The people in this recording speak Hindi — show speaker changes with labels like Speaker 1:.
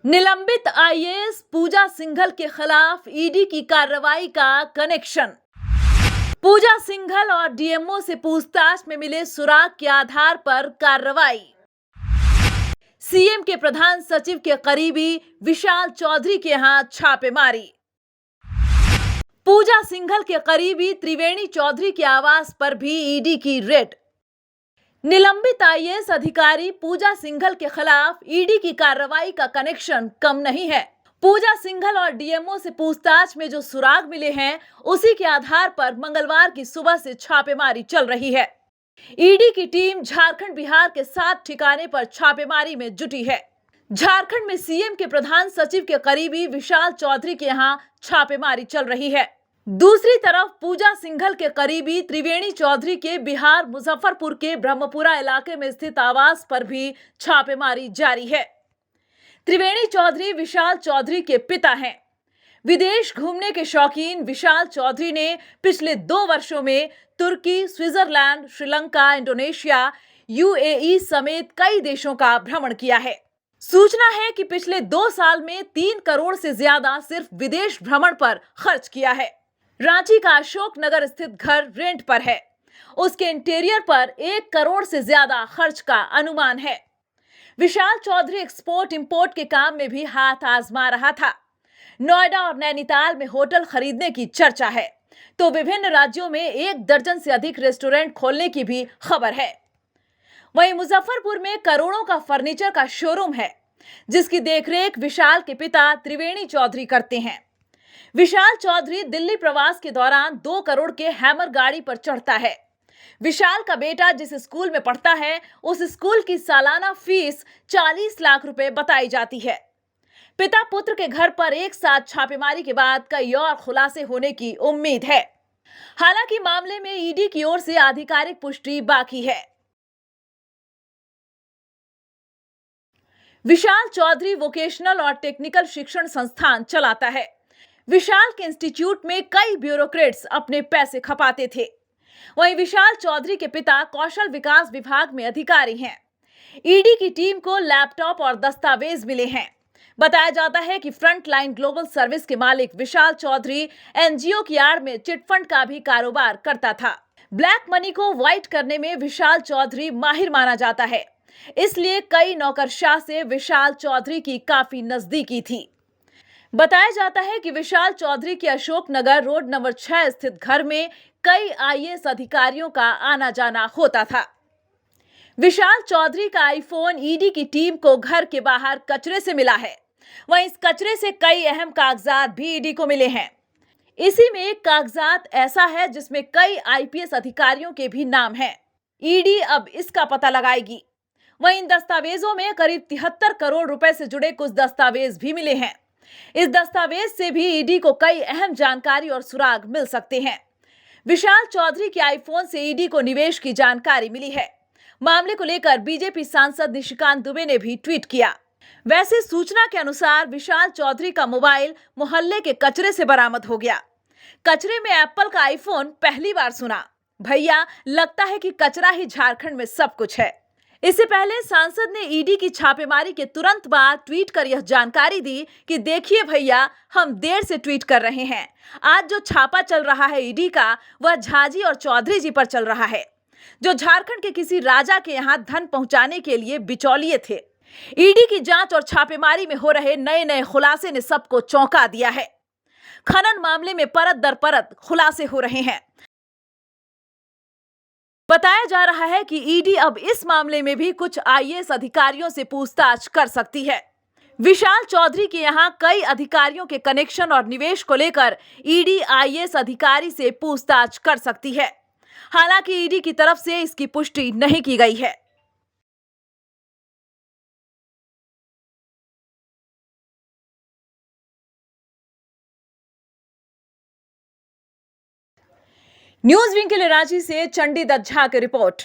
Speaker 1: निलंबित आईएएस पूजा सिंघल के खिलाफ ईडी की कार्रवाई का कनेक्शन। पूजा सिंघल और डीएमओ से पूछताछ में मिले सुराग के आधार पर कार्रवाई। सीएम के प्रधान सचिव के करीबी विशाल चौधरी के यहां छापेमारी। पूजा सिंघल के करीबी त्रिवेणी चौधरी के आवास पर भी ईडी की रेड। निलंबित आईएएस अधिकारी पूजा सिंघल के खिलाफ ईडी की कार्रवाई का कनेक्शन कम नहीं है। पूजा सिंघल और डीएमओ से पूछताछ में जो सुराग मिले हैं, उसी के आधार पर मंगलवार की सुबह से छापेमारी चल रही है। ईडी की टीम झारखंड बिहार के 7 ठिकाने पर छापेमारी में जुटी है। झारखंड में सीएम के प्रधान सचिव के करीबी विशाल चौधरी के यहां छापेमारी चल रही है। दूसरी तरफ पूजा सिंघल के करीबी त्रिवेणी चौधरी के बिहार मुजफ्फरपुर के ब्रह्मपुरा इलाके में स्थित आवास पर भी छापेमारी जारी है। त्रिवेणी चौधरी विशाल चौधरी के पिता हैं। विदेश घूमने के शौकीन विशाल चौधरी ने पिछले 2 वर्षों में तुर्की, स्विट्जरलैंड, श्रीलंका, इंडोनेशिया, यूएई समेत कई देशों का भ्रमण किया है। सूचना है कि पिछले 2 साल में 3 करोड़ से ज्यादा सिर्फ विदेश भ्रमण पर खर्च किया है। रांची का अशोक नगर स्थित घर रेंट पर है। उसके इंटीरियर पर 1 करोड़ से ज्यादा खर्च का अनुमान है। विशाल चौधरी एक्सपोर्ट इंपोर्ट के काम में भी हाथ आजमा रहा था। नोएडा और नैनीताल में होटल खरीदने की चर्चा है, तो विभिन्न राज्यों में 1 दर्जन से अधिक रेस्टोरेंट खोलने की भी खबर है। वहीं मुजफ्फरपुर में करोड़ों का फर्नीचर का शोरूम है, जिसकी देखरेख विशाल के पिता त्रिवेणी चौधरी करते हैं। विशाल चौधरी दिल्ली प्रवास के दौरान 2 करोड़ के हैमर गाड़ी पर चढ़ता है। विशाल का बेटा जिस स्कूल में पढ़ता है, उस स्कूल की सालाना फीस 40 लाख रुपए बताई जाती है। पिता पुत्र के घर पर एक साथ छापेमारी के बाद कई और खुलासे होने की उम्मीद है। हालांकि मामले में ईडी की ओर से आधिकारिक पुष्टि बाकी है। विशाल चौधरी वोकेशनल और टेक्निकल शिक्षण संस्थान चलाता है। विशाल के इंस्टीट्यूट में कई ब्यूरोक्रेट्स अपने पैसे खपाते थे। वहीं विशाल चौधरी के पिता कौशल विकास विभाग में अधिकारी हैं। ईडी की टीम को लैपटॉप और दस्तावेज मिले हैं। बताया जाता है कि फ्रंटलाइन ग्लोबल सर्विस के मालिक विशाल चौधरी एनजीओ की आड़ में चिटफंड का भी कारोबार करता था। ब्लैक मनी को व्हाइट करने में विशाल चौधरी माहिर माना जाता है, इसलिए कई नौकरशाह से विशाल चौधरी की काफी नजदीकी थी। बताया जाता है कि विशाल चौधरी के अशोक नगर रोड नंबर 6 स्थित घर में कई आईएएस अधिकारियों का आना जाना होता था। विशाल चौधरी का आईफोन ईडी की टीम को घर के बाहर कचरे से मिला है। वहीं इस कचरे से कई अहम कागजात भी ईडी को मिले हैं। इसी में एक कागजात ऐसा है जिसमें कई आईपीएस अधिकारियों के भी नाम हैं। ईडी अब इसका पता लगाएगी। वहीं इन दस्तावेजों में करीब 73 करोड़ रुपए से जुड़े कुछ दस्तावेज भी मिले हैं। इस दस्तावेज से भी ईडी को कई अहम जानकारी और सुराग मिल सकते हैं। विशाल चौधरी के आईफोन से ईडी को निवेश की जानकारी मिली है। मामले को लेकर बीजेपी सांसद निशिकांत दुबे ने भी ट्वीट किया। वैसे सूचना के अनुसार विशाल चौधरी का मोबाइल मोहल्ले के कचरे से बरामद हो गया। कचरे में एप्पल का आईफोन पहली बार सुना। भैया, लगता है कि कचरा ही झारखंड में सब कुछ है। इससे पहले सांसद ने ईडी की छापेमारी के तुरंत बाद ट्वीट कर यह जानकारी दी कि देखिए भैया, हम देर से ट्वीट कर रहे हैं। आज जो छापा चल रहा है ईडी का, वह झाजी और चौधरी जी पर चल रहा है, जो झारखंड के किसी राजा के यहाँ धन पहुंचाने के लिए बिचौलिए थे। ईडी की जांच और छापेमारी में हो रहे नए खुलासे ने सबको चौंका दिया है। खनन मामले में परत दर परत खुलासे हो रहे हैं। बताया जा रहा है कि ईडी अब इस मामले में भी कुछ आईएएस अधिकारियों से पूछताछ कर सकती है। विशाल चौधरी के यहां कई अधिकारियों के कनेक्शन और निवेश को लेकर ईडी आईएएस अधिकारी से पूछताछ कर सकती है। हालांकि ईडी की तरफ से इसकी पुष्टि नहीं की गई है। न्यूज़ विंग के लिए रांची से चंडी दत्त झा की रिपोर्ट।